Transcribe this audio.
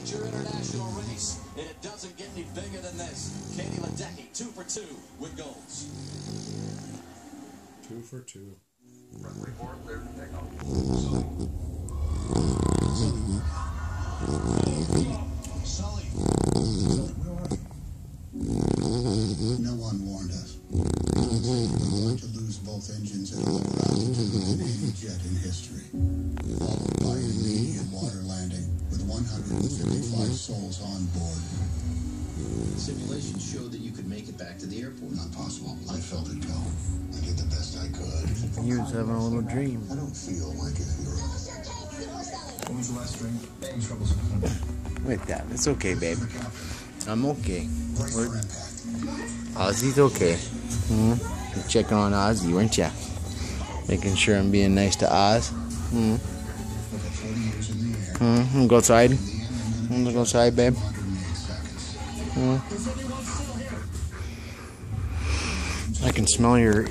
major international race, and it doesn't get any bigger than this. Katie Ledecky, 2 for 2 with goals. 2 for 2. Runway 4, clear for takeoff. Sully. Where are you? No one warned us. We're going to lose both engines at a lower altitude than any jet in history. Followed by an immediate water landing with 155 souls on board. Simulations showed that you could make it back to the airport. Not possible. I felt it go. I did the best I could. You was having a little dream. I don't feel like a hero. When was the last string? Any troubles? With that, it's okay, babe. I'm okay. Brace for impact. Ozzy's okay. You're checking on Ozzy, weren't ya? Making sure I'm being nice to Oz. Over 40 years in the air. I'm gonna go outside. I'm gonna go outside, babe. 108 seconds. I can smell your